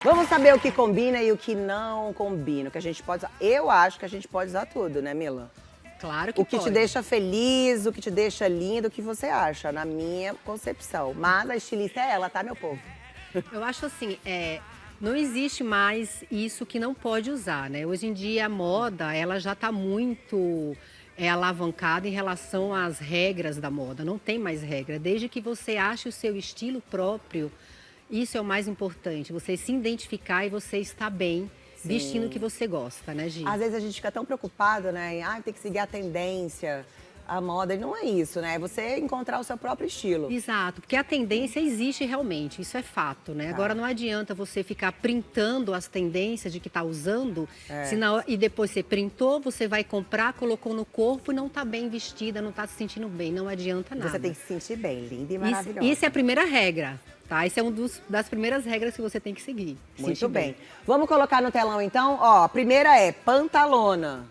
Vamos saber o que combina e o que não combina. O que a gente pode usar. Eu acho que a gente pode usar tudo, né, Mila? Claro que O que pode. te deixa feliz, o que te deixa lindo, o que você acha, na minha concepção. Mas a estilista é ela, tá, meu povo? Eu acho assim, não existe mais isso que não pode usar, né? Hoje em dia a moda, ela já está muito alavancada em relação às regras da moda. Não tem mais regra. Desde que você ache o seu estilo próprio, isso é o mais importante. Você se identificar e você estar bem vestindo o que você gosta, né, Gi? Às vezes a gente fica tão preocupado, né? Em tem que seguir a tendência, a moda. E não é isso, né? É você encontrar o seu próprio estilo. Exato, porque a tendência existe realmente, isso é fato, né? Agora não adianta você ficar printando as tendências de que está usando, e depois você printou, você vai comprar, colocou no corpo e não está bem vestida, não está se sentindo bem, não adianta nada. Você tem que se sentir bem, linda e maravilhosa. Isso é a primeira regra, tá? Isso é das primeiras regras que você tem que seguir. Muito bem. Vamos colocar no telão então? Ó, a primeira é pantalona.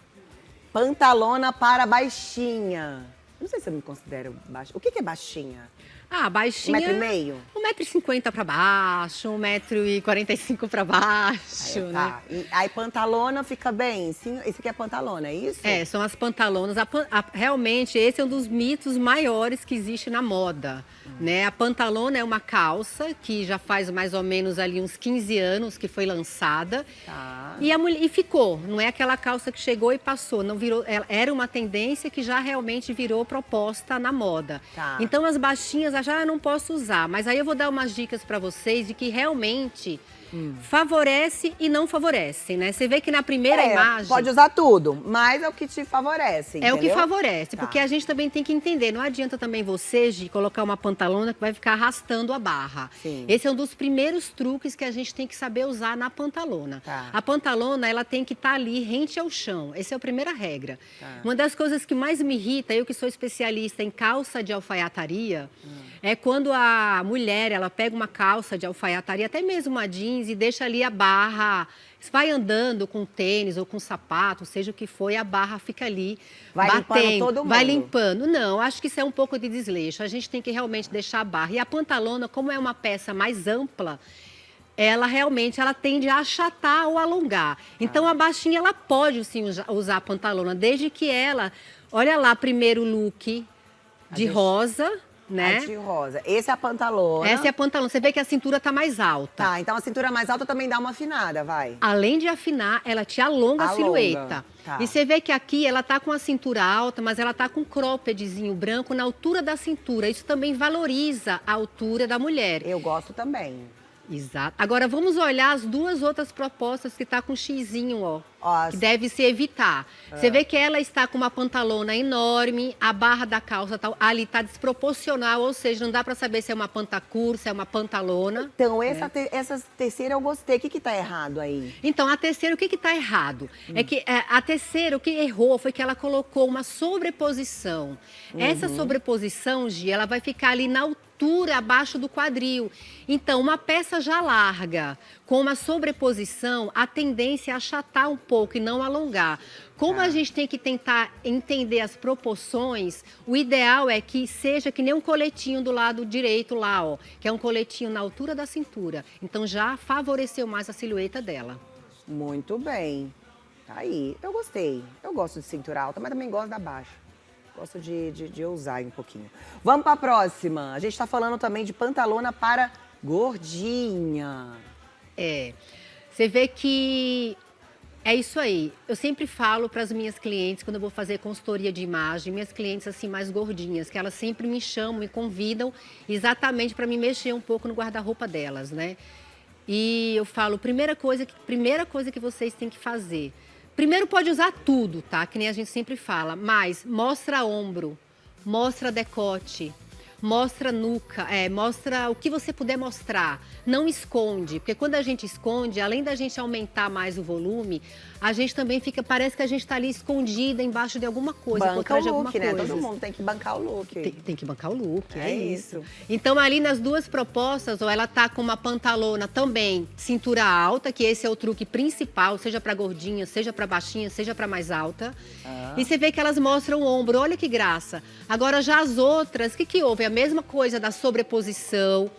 Pantalona para baixinha. Não sei se eu me considero baixa. O que é baixinha? Ah, baixinha. 1,5 m? 1,50 m para baixo, 1,45 m para baixo, Aí, tá. né? E aí pantalona fica bem? Sim, esse aqui é pantalona, é isso? É, são as pantalonas. Realmente, esse é um dos mitos maiores que existe na moda, né? A pantalona é uma calça que já faz mais ou menos ali uns 15 anos que foi lançada. Tá. E ficou. Não é aquela calça que chegou e passou. Não virou. Era uma tendência que já realmente virou proposta na moda. Tá. Então, as baixinhas, já não posso usar. Mas aí eu vou dar umas dicas para vocês de que realmente favorece e não favorece, né? Você vê que na primeira imagem... Pode usar tudo, mas é o que te favorece, É o que entendeu? favorece, Tá. porque a gente também tem que entender. Não adianta também você, Gi, colocar uma pantalona que vai ficar arrastando a barra. Sim. Esse é um dos primeiros truques que a gente tem que saber usar na pantalona. Tá. A pantalona, ela tem que estar ali rente ao chão. Essa é a primeira regra. Tá. Uma das coisas que mais me irrita, eu que sou especialista em calça de alfaiataria, é quando a mulher, ela pega uma calça de alfaiataria, até mesmo uma jeans, e deixa ali a barra, vai andando com tênis ou com sapato, seja o que for, e a barra fica ali Vai batendo, limpando todo mundo. vai limpando. Não, acho que isso é um pouco de desleixo. A gente tem que realmente deixar a barra. E a pantalona, como é uma peça mais ampla, ela realmente tende a achatar ou alongar. Então, a baixinha, ela pode sim usar a pantalona, desde que ela... Olha lá, primeiro look de rosa, né? A de rosa. Esse é a pantalona. Essa é a pantalona. Você vê que a cintura está mais alta. Tá, então a cintura mais alta também dá uma afinada, vai. Além de afinar, ela te alonga a silhueta. Tá. E você vê que aqui ela tá com a cintura alta, mas ela tá com um croppedzinho branco na altura da cintura. Isso também valoriza a altura da mulher. Eu gosto também. Exato. Agora vamos olhar as duas outras propostas que tá com xizinho, ó. Que deve se evitar. Você vê que ela está com uma pantalona enorme, a barra da calça ali tá desproporcional, ou seja, não dá para saber se é uma pantacur, se é uma pantalona. Então, essa terceira eu gostei. O que tá errado aí? Então, a terceira, o que tá errado? É que a terceira, o que errou foi que ela colocou uma sobreposição. Essa sobreposição, Gi, ela vai ficar ali na altura abaixo do quadril. Então, uma peça já larga, com uma sobreposição, a tendência é achatar um pouco e não alongar. Como a gente tem que tentar entender as proporções, o ideal é que seja que nem um coletinho do lado direito lá, ó, que é um coletinho na altura da cintura. Então, já favoreceu mais a silhueta dela. Muito bem. Tá aí. Eu gostei. Eu gosto de cintura alta, mas também gosto da baixa. Gosto de ousar um pouquinho. Vamos para a próxima. A gente está falando também de pantalona para gordinha. Você vê que é isso aí. Eu sempre falo para as minhas clientes, quando eu vou fazer consultoria de imagem, minhas clientes assim mais gordinhas, que elas sempre me chamam e convidam exatamente para me mexer um pouco no guarda-roupa delas, né? E eu falo, primeira coisa que vocês têm que fazer. Primeiro pode usar tudo, tá? Que nem a gente sempre fala, mas mostra ombro, mostra decote, mostra nuca, mostra o que você puder mostrar. Não esconde, porque quando a gente esconde, além da gente aumentar mais o volume, a gente também fica, parece que a gente está ali escondida embaixo de alguma coisa, por Banca o trás de alguma look, né? coisa. Todo mundo tem que bancar o look. Tem que bancar o look, É isso. Então, ali nas duas propostas, ó, ela tá com uma pantalona também, cintura alta, que esse é o truque principal, seja para gordinha, seja para baixinha, seja para mais alta. E você vê que elas mostram o ombro, olha que graça. Agora, já as outras, o que houve? A mesma coisa da sobreposição.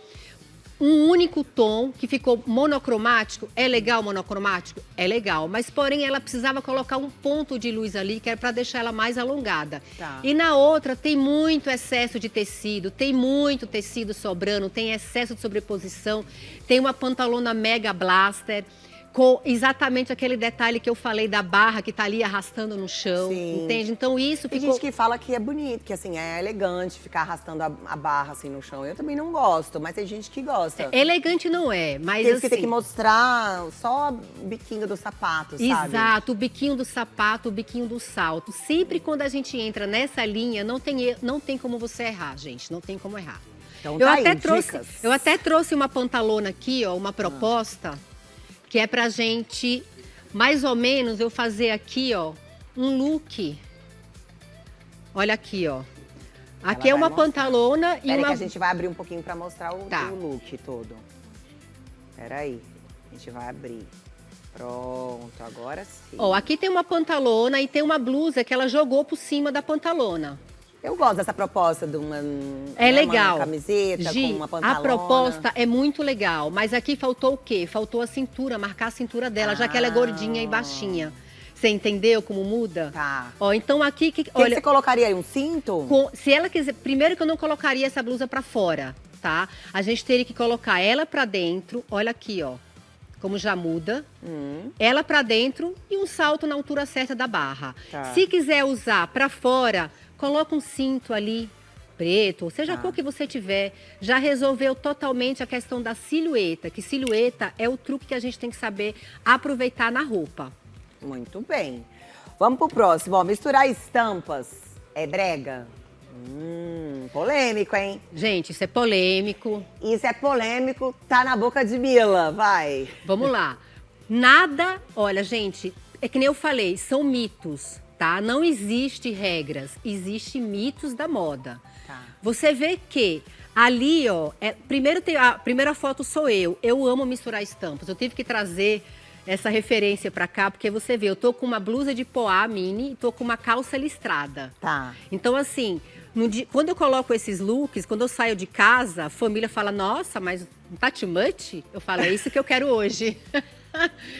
um único tom que ficou monocromático. É legal monocromático? É legal. Mas, porém, ela precisava colocar um ponto de luz ali, que era para deixar ela mais alongada. Tá. E na outra tem muito excesso de tecido, tem muito tecido sobrando, tem excesso de sobreposição, tem uma pantalona Mega Blaster, com exatamente aquele detalhe que eu falei da barra que tá ali arrastando no chão, Sim. entende? Então isso Tem ficou... gente que fala que é bonito, que assim, é elegante ficar arrastando a barra assim no chão. Eu também não gosto, mas tem gente que gosta. Elegante não é, mas Tem assim... que tem que mostrar só o biquinho do sapato, sabe? Exato, o biquinho do sapato, o biquinho do salto. Sempre quando a gente entra nessa linha, não tem como você errar, gente, não tem como errar. Então Eu tá até aí, trouxe, dicas. eu até trouxe uma pantalona aqui, ó, uma proposta, que é pra gente, mais ou menos, eu fazer aqui, ó, um look. Olha aqui, ó. Aqui é vai uma mostrar. pantalona e Peraí uma... que a gente vai abrir um pouquinho pra mostrar Tá. o look todo. Peraí, a gente vai abrir. Pronto, agora sim. Ó, aqui tem uma pantalona e tem uma blusa que ela jogou por cima da pantalona. Eu gosto dessa proposta de uma, É né, legal. uma camiseta Gi, com uma pantalona. a proposta é muito legal, mas aqui faltou o quê? Faltou a cintura, marcar a cintura dela, já que ela é gordinha e baixinha. Você entendeu como muda? Tá. Ó, então aqui... O que olha, você colocaria aí? Um cinto? se ela quiser... Primeiro que eu não colocaria essa blusa pra fora, tá? A gente teria que colocar ela pra dentro. Olha aqui, ó. Como já muda. Ela pra dentro e um salto na altura certa da barra. Tá. Se quiser usar pra fora, coloca um cinto ali, preto, ou seja a cor que você tiver. Já resolveu totalmente a questão da silhueta, que silhueta é o truque que a gente tem que saber aproveitar na roupa. Muito bem. Vamos pro próximo. Ó, misturar estampas é brega? Polêmico, hein? Gente, isso é polêmico. Isso é polêmico, tá na boca de Mila, vai. Vamos lá. Nada, olha, gente, é que nem eu falei, são mitos, tá? Não existe regras, existe mitos da moda. Tá. Você vê que ali, ó, primeiro a primeira foto sou eu. Eu amo misturar estampas. Eu tive que trazer essa referência pra cá, porque você vê, eu tô com uma blusa de poá mini e tô com uma calça listrada. Tá. Então, assim, quando eu coloco esses looks, quando eu saio de casa, a família fala, nossa, mas não tá too much? Eu falo, é isso que eu quero hoje.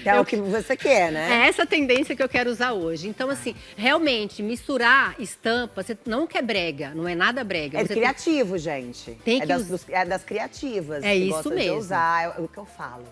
É o que você quer, né? É essa tendência que eu quero usar hoje. Então, assim, realmente, misturar estampa, você não quer brega, não é nada brega. É Você criativo, gente. tem é, que é das criativas. É que isso gostam mesmo. De usar, é o que eu falo.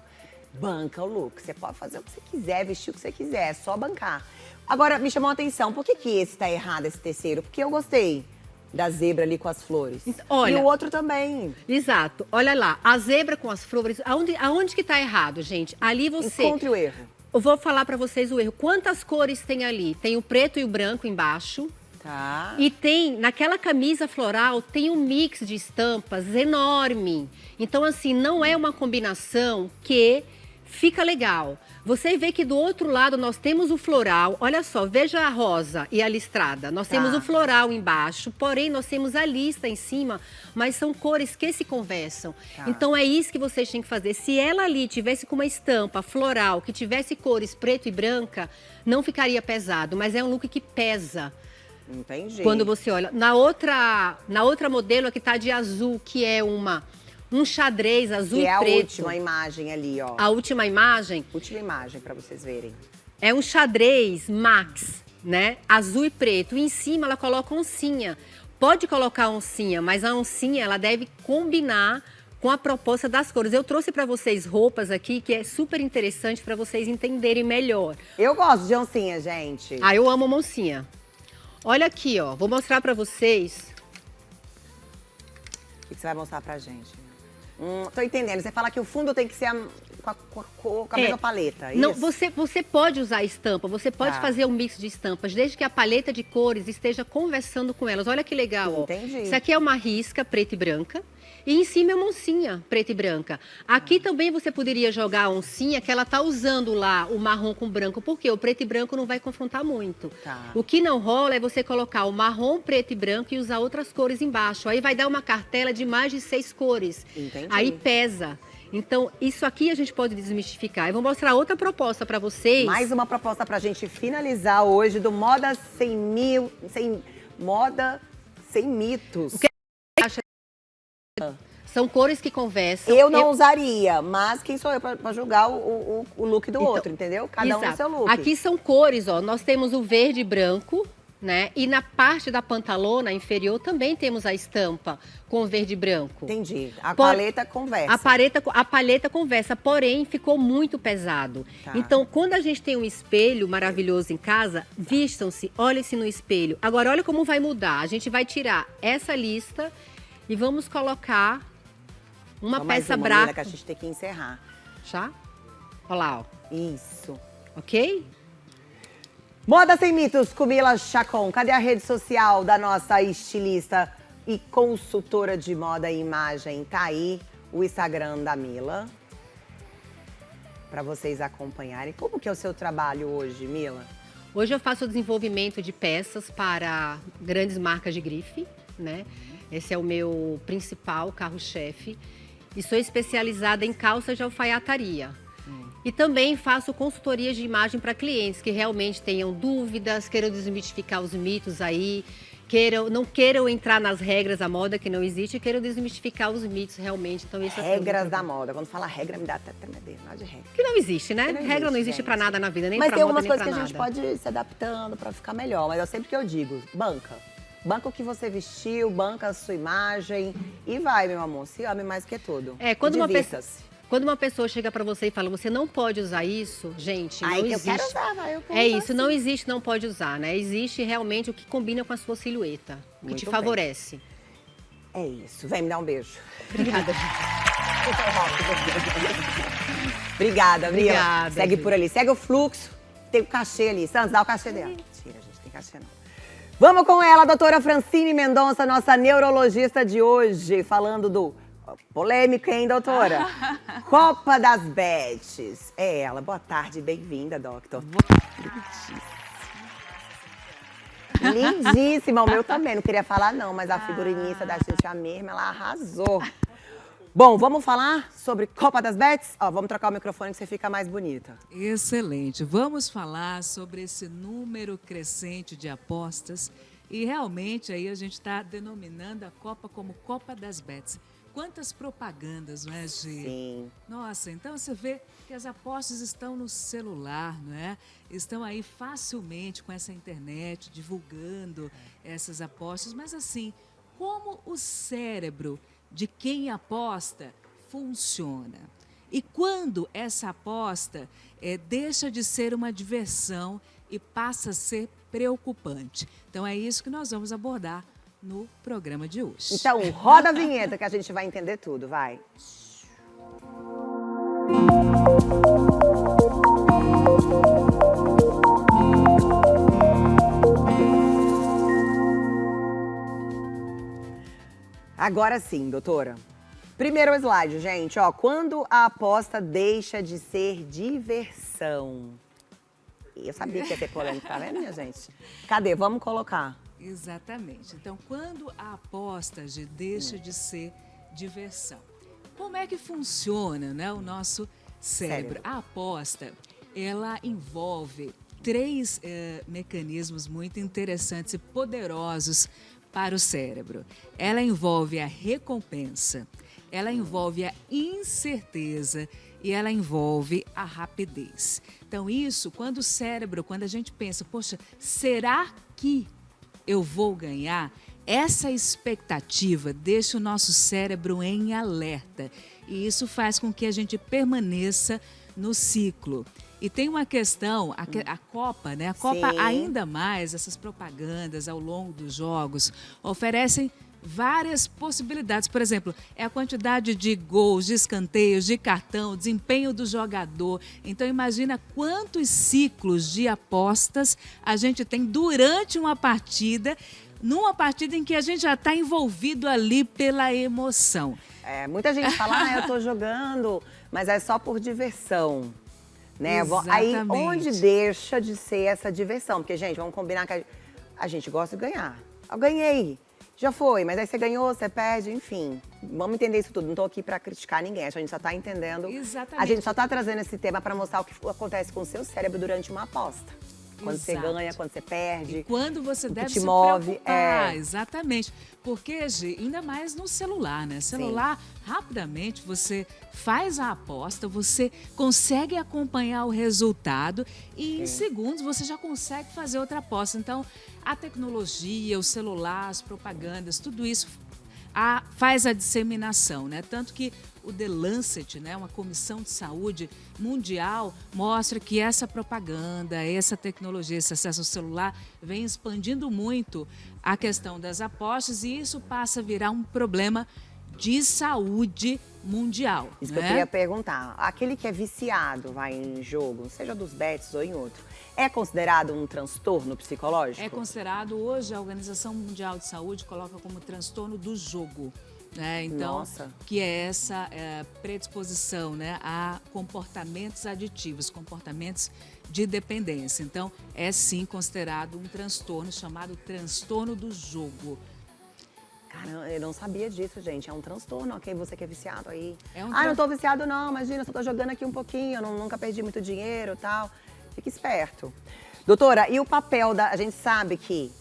Banca o look. Você pode fazer o que você quiser, vestir o que você quiser, é só bancar. Agora, me chamou a atenção, por que esse tá errado, esse terceiro? Porque eu gostei da zebra ali com as flores. Olha, e o outro também. Exato. Olha lá, a zebra com as flores, aonde que tá errado, gente? Ali você... Encontre o erro. Eu vou falar pra vocês o erro. Quantas cores tem ali? Tem o preto e o branco embaixo. Tá. E tem, naquela camisa floral, tem um mix de estampas enorme. Então, assim, não é uma combinação que fica legal. Você vê que do outro lado nós temos o floral. Olha só, veja a rosa e a listrada. Nós temos o floral embaixo, porém nós temos a lista em cima, mas são cores que se conversam. Então é isso que vocês têm que fazer. Se ela ali tivesse com uma estampa floral, que tivesse cores preto e branca, não ficaria pesado, mas é um look que pesa. Entendi. Quando você olha. Na outra modelo aqui tá de azul, que é um xadrez azul e e é preto. a última imagem ali, ó. A última imagem Última imagem pra vocês verem. é um xadrez max, né? Azul e preto. E em cima ela coloca oncinha. Pode colocar oncinha, mas a oncinha ela deve combinar com a proposta das cores. Eu trouxe pra vocês roupas aqui que é super interessante pra vocês entenderem melhor. Eu gosto de oncinha, gente. Ah, eu amo uma oncinha. Olha aqui, ó. Vou mostrar pra vocês. O que você vai mostrar pra gente? Tô entendendo. Você fala que o fundo tem que ser com a mesma paleta, Não, isso? você pode usar estampa, você pode Tá. fazer um mix de estampas, desde que a paleta de cores esteja conversando com elas. Olha que legal, ó. Entendi. Isso aqui é uma risca preta e branca. E em cima é uma oncinha preta e branca. Aqui também você poderia jogar a oncinha que ela tá usando lá o marrom com branco, porque o preto e branco não vai confrontar muito. Tá. O que não rola é você colocar o marrom, preto e branco e usar outras cores embaixo. Aí vai dar uma cartela de mais de 6 cores. Entendi. Aí pesa. Então, isso aqui a gente pode desmistificar. Eu vou mostrar outra proposta para vocês. Mais uma proposta pra gente finalizar hoje do Moda Moda Sem Mitos. O que São cores que conversam. Eu não usaria, mas quem sou eu pra julgar o look do Então, outro, entendeu? Cada um no exato. seu look. Aqui são cores, ó. Nós temos o verde e branco, né? E na parte da pantalona inferior também temos a estampa com verde e branco. Entendi. A Por- paleta conversa. A paleta conversa, porém ficou muito pesado. Tá. Então, quando a gente tem um espelho maravilhoso em casa, vistam-se, olhem-se no espelho. Agora, olha como vai mudar. A gente vai tirar essa lista e vamos colocar uma Só mais peça uma, branca. Mila, que a gente tem que encerrar. Já? Olha lá, ó. Isso. Ok? Moda Sem Mitos com Mila Chacon. Cadê a rede social da nossa estilista e consultora de moda e imagem? Tá aí o Instagram da Mila. Para vocês acompanharem. Como que é o seu trabalho hoje, Mila? Hoje eu faço o desenvolvimento de peças para grandes marcas de grife, né? Esse é o meu principal carro-chefe. E sou especializada em calças de alfaiataria. E também faço consultorias de imagem para clientes que realmente tenham dúvidas, queiram desmistificar os mitos aí, não queiram entrar nas regras da moda que não existe, queiram desmistificar os mitos realmente. Então, esse é o meu Regras da trabalho. moda. Quando fala regra, me dá até tremedeira. Nada de regra. Que não existe, né? Que não Regra não existe, existe gente. para nada na vida, nem Mas para tem moda, algumas nem coisas para que a gente nada. pode ir se adaptando para ficar melhor. Mas é sempre que eu digo, banca. Banca o que você vestiu, banca a sua imagem. E vai, meu amor, se ame mais que tudo. É, quando E uma divirta-se. Quando uma pessoa chega pra você e fala, você não pode usar isso, gente, não Ai, que eu existe. quero usar, vai, eu vou É usar isso, sim. não existe, não pode usar, né? Existe realmente o que combina com a sua silhueta, o que Muito te bem. favorece. É isso. Vem me dar um beijo. Obrigada. Obrigada, Mila. Obrigada, Segue gente. por ali. Segue o fluxo. Tem o cachê ali. Santos, dá o cachê dela. Mentira, gente, tem cachê não. Vamos com ela, a doutora Francine Mendonça, nossa neurologista de hoje, falando do polêmico, hein, doutora? Copa das Bets. É ela. Boa tarde, bem-vinda, doctor. Lindíssima, o meu também. Não queria falar, não, mas a figurinista da gente, a mesma, ela arrasou. Bom, vamos falar sobre Copa das Bets? Ó, vamos trocar o microfone que você fica mais bonita. Excelente. Vamos falar sobre esse número crescente de apostas e realmente aí a gente está denominando a Copa como Copa das Bets. Quantas propagandas, não é, Gi? Sim. Nossa, então você vê que as apostas estão no celular, não é? Estão aí facilmente com essa internet, divulgando essas apostas, mas assim, como o cérebro de quem aposta funciona? E quando essa aposta deixa de ser uma diversão e passa a ser preocupante? Então é isso que nós vamos abordar no programa de hoje. Então, roda a vinheta que a gente vai entender tudo, vai. Agora sim, doutora. Primeiro slide, gente, ó. Quando a aposta deixa de ser diversão. Eu sabia que ia ter polêmica, tá vendo, minha gente? Cadê? Vamos colocar. Exatamente. Então, quando a aposta deixa de ser diversão, como é que funciona, né, o nosso cérebro? A aposta, ela envolve três mecanismos muito interessantes e poderosos para o cérebro. Ela envolve a recompensa, ela envolve a incerteza e ela envolve a rapidez. Então, isso, quando o cérebro, quando a gente pensa, poxa, será que eu vou ganhar? Essa expectativa deixa o nosso cérebro em alerta e isso faz com que a gente permaneça no ciclo. E tem uma questão, a Copa, né? A Copa, Sim. ainda mais, essas propagandas ao longo dos jogos, oferecem várias possibilidades. Por exemplo, é a quantidade de gols, de escanteios, de cartão, desempenho do jogador. Então, imagina quantos ciclos de apostas a gente tem durante uma partida, numa partida em que a gente já está envolvido ali pela emoção. É, muita gente fala, eu tô jogando, mas é só por diversão. Né? Aí, Exatamente. onde deixa de ser essa diversão? Porque, gente, vamos combinar que a gente gosta de ganhar. Eu ganhei, já foi, mas aí você ganhou, você perde, enfim. Vamos entender isso tudo. Não tô aqui pra criticar ninguém, a gente só tá entendendo. Exatamente. A gente só tá trazendo esse tema pra mostrar o que acontece com o seu cérebro durante uma aposta. Quando você Exato. ganha, quando você perde. E quando você o que deve te se move, preocupar, exatamente. Porque, Gi, ainda mais no celular, né? Celular, rapidamente você faz a aposta, você consegue acompanhar o resultado e em segundos você já consegue fazer outra aposta. Então, a tecnologia, o celular, as propagandas, tudo isso faz a disseminação, né? Tanto que o The Lancet, né, uma comissão de saúde mundial, mostra que essa propaganda, essa tecnologia, esse acesso ao celular vem expandindo muito a questão das apostas e isso passa a virar um problema de saúde mundial. Isso né? que eu queria perguntar. Aquele que é viciado, vai em jogo, seja dos bets ou em outro, é considerado um transtorno psicológico? É considerado, hoje, a Organização Mundial de Saúde coloca como transtorno do jogo. Né? Então, Nossa. que é essa predisposição, né, a comportamentos aditivos, comportamentos de dependência. Então, é sim considerado um transtorno chamado transtorno do jogo. Caramba, eu não sabia disso, gente. É um transtorno, ok? Você que é viciado aí. É um Não tô viciado não, imagina, só tô jogando aqui um pouquinho, eu nunca perdi muito dinheiro e tal. Fica esperto. Doutora, e o papel da... A gente sabe que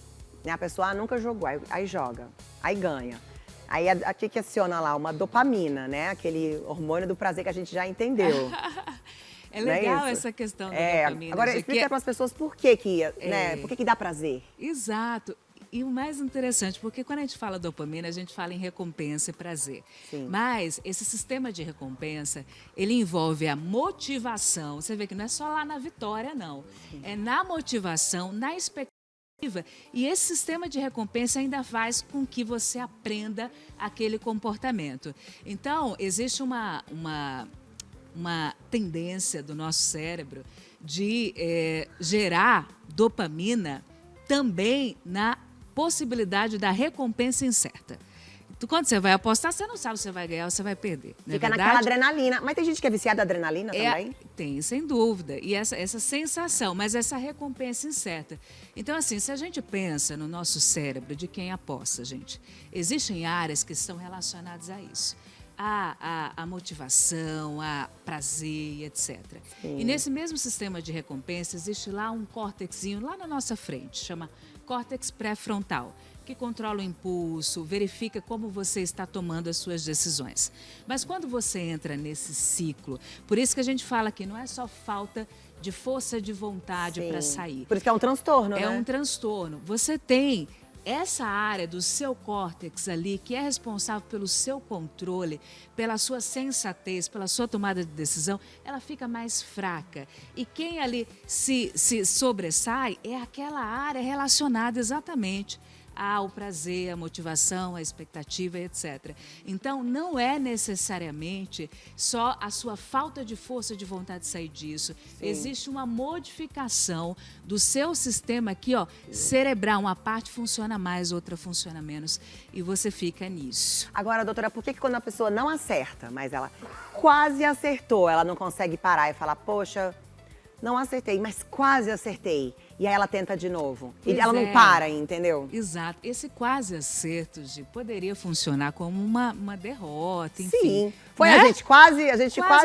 né, a pessoa nunca jogou, aí joga, aí ganha. Aí aqui que aciona lá uma dopamina, né? Aquele hormônio do prazer que a gente já entendeu. É Não é legal isso? essa questão da dopamina. Agora, de explica que- para as pessoas por que né? Por que dá prazer? Exato. E o mais interessante, porque quando a gente fala dopamina, a gente fala em recompensa e prazer. Sim. Mas esse sistema de recompensa, ele envolve a motivação. Você vê que não é só lá na vitória, não. É na motivação, na expectativa. E esse sistema de recompensa ainda faz com que você aprenda aquele comportamento. Então, existe uma tendência do nosso cérebro de gerar dopamina também na possibilidade da recompensa incerta. Quando você vai apostar, você não sabe se você vai ganhar ou se vai perder. Não é Fica verdade? naquela adrenalina. Mas tem gente que é viciada em adrenalina também? Tem, sem dúvida. E essa sensação, mas essa recompensa incerta. Então, assim, se a gente pensa no nosso cérebro de quem aposta, gente, existem áreas que estão relacionadas a isso. A motivação, a prazer, etc. Sim. E nesse mesmo sistema de recompensa, existe lá um córtexinho lá na nossa frente, chama córtex pré-frontal, que controla o impulso, verifica como você está tomando as suas decisões. Mas quando você entra nesse ciclo, por isso que a gente fala que não é só falta de força de vontade para sair. Por isso que é um transtorno, né? É um transtorno. Você tem essa área do seu córtex ali, que é responsável pelo seu controle, pela sua sensatez, pela sua tomada de decisão, ela fica mais fraca. E quem ali se sobressai é aquela área relacionada exatamente ao prazer, à motivação, à expectativa, etc. Então, não é necessariamente só a sua falta de força de vontade de sair disso. Existe uma modificação do seu sistema aqui, ó, cerebral. Uma parte funciona mais, outra funciona menos. E você fica nisso. Agora, doutora, por que quando a pessoa não acerta, mas ela quase acertou, ela não consegue parar e falar, poxa, não acertei, mas quase acertei. E aí ela tenta de novo. E Pois ela não é. para, entendeu? Exato. Esse quase acerto, Gi, poderia funcionar como uma derrota, enfim. Sim. Foi né? a gente quase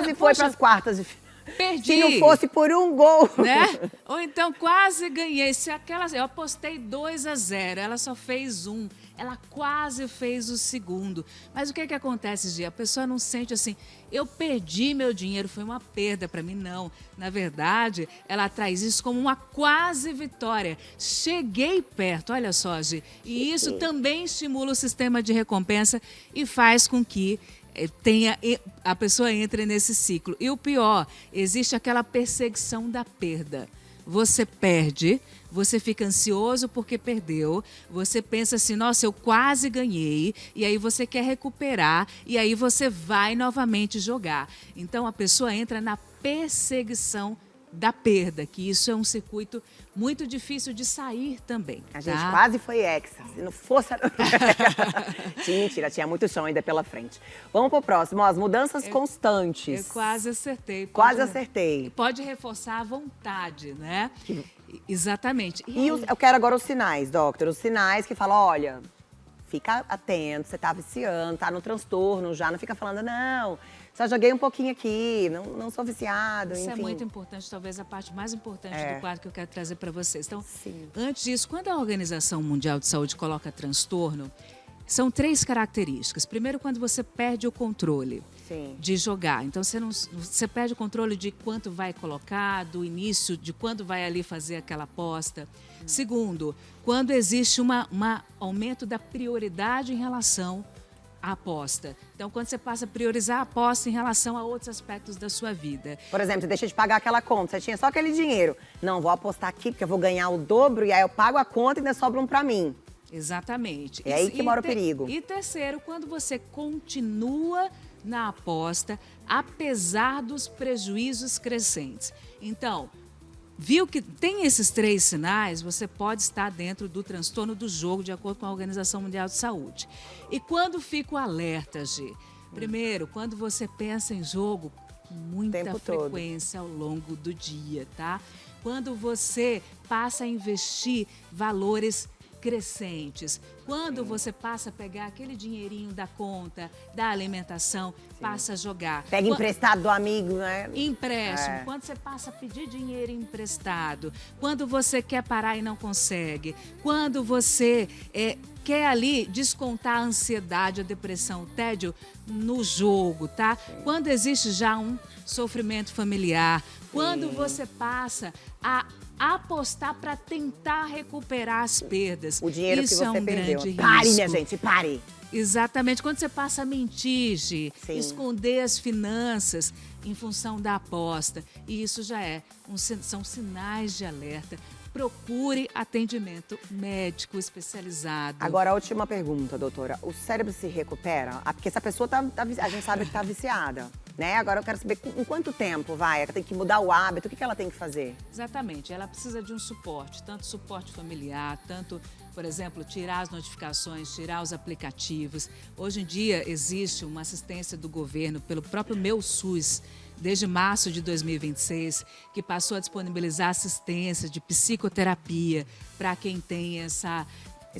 foi poxa, para as quartas de final. Perdi. Se não fosse por um gol. Né? Ou então quase ganhei. Eu apostei 2-0, ela só fez 1. Ela quase fez o segundo. Mas o que acontece, Gia? A pessoa não sente assim, eu perdi meu dinheiro, foi uma perda para mim, não. Na verdade, ela traz isso como uma quase vitória. Cheguei perto, olha só, Gi. E isso também estimula o sistema de recompensa e faz com que a pessoa entre nesse ciclo. E o pior, existe aquela perseguição da perda. Você perde, você fica ansioso porque perdeu, você pensa assim, nossa, eu quase ganhei, e aí você quer recuperar, e aí você vai novamente jogar. Então, a pessoa entra na perseguição da perda, que isso é um circuito muito difícil de sair também. A gente tá? quase foi hexa. Se não fosse... Mentira, tinha muito chão ainda pela frente. Vamos pro próximo. Ó, as mudanças constantes. Eu quase acertei. Quase acertei. Pode reforçar a vontade, né? Exatamente. E eu quero agora os sinais, doctor. Os sinais que falam, olha, fica atento, você tá viciando, tá no transtorno já. Não fica falando, não, Só joguei um pouquinho aqui, não sou viciado, Isso enfim. é muito importante, talvez a parte mais importante do quadro que eu quero trazer para vocês. Então, Sim. antes disso, quando a Organização Mundial de Saúde coloca transtorno, são 3 características. Primeiro, quando você perde o controle Sim. de jogar. Então, você perde o controle de quanto vai colocar, do início, de quando vai ali fazer aquela aposta. Segundo, quando existe um aumento da prioridade em relação à aposta. Então, quando você passa a priorizar a aposta em relação a outros aspectos da sua vida. Por exemplo, você deixa de pagar aquela conta, você tinha só aquele dinheiro. Não, vou apostar aqui porque eu vou ganhar o dobro e aí eu pago a conta e ainda sobra um pra mim. Exatamente. É aí que mora o perigo. E terceiro, quando você continua na aposta, apesar dos prejuízos crescentes. Então, viu que tem esses 3 sinais, você pode estar dentro do transtorno do jogo, de acordo com a Organização Mundial de Saúde. E quando fica o alerta, G? Primeiro, quando você pensa em jogo com muita Tempo todo. frequência ao longo do dia, tá? Quando você passa a investir valores crescentes. Quando você passa a pegar aquele dinheirinho da conta, da alimentação, passa a jogar. Pega emprestado do amigo, né? Empréstimo. É. Quando você passa a pedir dinheiro emprestado. Quando você quer parar e não consegue. Quando você quer ali descontar a ansiedade, a depressão, o tédio no jogo, tá? Quando existe já um sofrimento familiar. Quando você passa a apostar para tentar recuperar as perdas. O dinheiro Isso que você é um perdeu. grande Pare, risco. minha gente, pare. Exatamente. Quando você passa a mentir, Gi, Sim. esconder as finanças em função da aposta. E isso já são sinais de alerta. Procure atendimento médico especializado. Agora, a última pergunta, doutora. O cérebro se recupera? Ah, porque essa pessoa a gente sabe que tá viciada, né? Agora eu quero saber em quanto tempo vai? Ela tem que mudar o hábito, o que ela tem que fazer? Exatamente. Ela precisa de um suporte, tanto suporte familiar, tanto, por exemplo, tirar as notificações, tirar os aplicativos. Hoje em dia existe uma assistência do governo pelo próprio Meu SUS, desde março de 2026, que passou a disponibilizar assistência de psicoterapia para quem tem Esse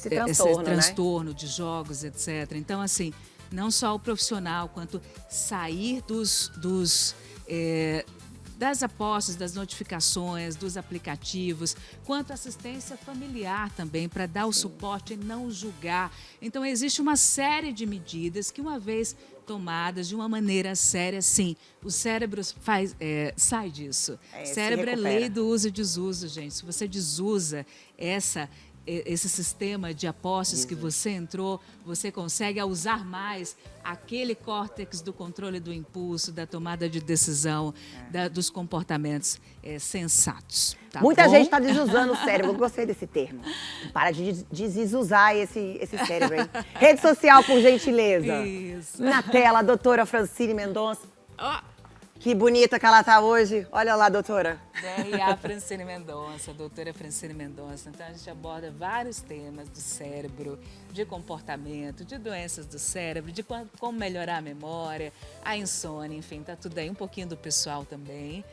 transtorno, né? transtorno de jogos, etc. Então, assim, não só o profissional, quanto sair das apostas, das notificações, dos aplicativos, quanto assistência familiar também, para dar o suporte e não julgar. Então, existe uma série de medidas que, uma vez tomadas de uma maneira séria, sim, o cérebro sai disso. Se Cérebro é recupera. lei do uso e desuso, gente. Se você desusa esse sistema de apostas que você entrou, você consegue usar mais aquele córtex do controle do impulso, da tomada de decisão, dos comportamentos sensatos. Tá Muita bom? gente está desusando o cérebro. Eu gostei desse termo. Para de desusar esse cérebro, hein? Rede social, por gentileza. Isso. Na tela, a doutora Francine Mendonça. Ó, Que bonita que ela tá hoje. Olha lá, doutora. DRA Francine Mendonça, doutora Francine Mendonça. Então, a gente aborda vários temas do cérebro, de comportamento, de doenças do cérebro, de como melhorar a memória, a insônia, enfim, tá tudo aí. Um pouquinho do pessoal também.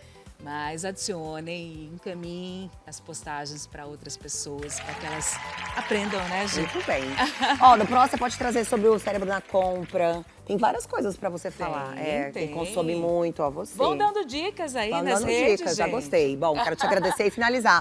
Mas adicionem e encaminhem as postagens para outras pessoas, para que elas aprendam, né, gente? Muito bem. Ó, no próximo você pode trazer sobre o cérebro na compra. Tem várias coisas pra você falar. Quem tem. consome muito, ó, você. Vão dando dicas aí Vão nas dando redes, dicas, já gente. gostei. Bom, quero te agradecer e finalizar.